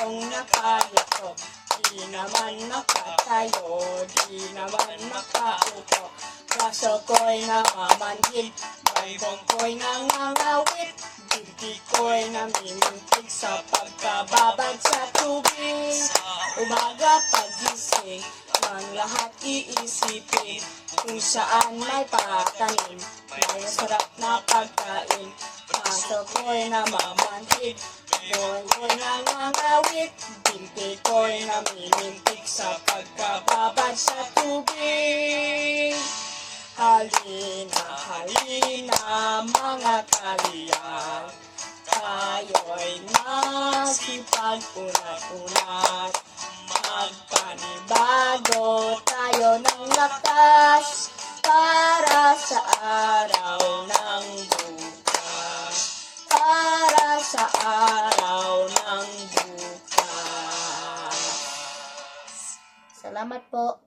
gulong na kalito. Di naman makatayo, di naman makaupo. Braso ko'y namamanhid, baybong ko'y nangangawit. Dibdib ko'y namimintig sa pagkababad sa tubig. Umaga pagising, ang lahat iisipin kung saan may patanim, may sarap na pagkain. Braso ko'y namamanhid, baybong ko'y nangangawit. Dibdib ko'y namimintig sa pagkababad sa tubig. Halina, halina mga kaliyan, tayo'y magsipag-unat-unat. Magpanibago tayo ng lakas para sa araw ng bukas. Para sa araw ng bukas. Salamat po.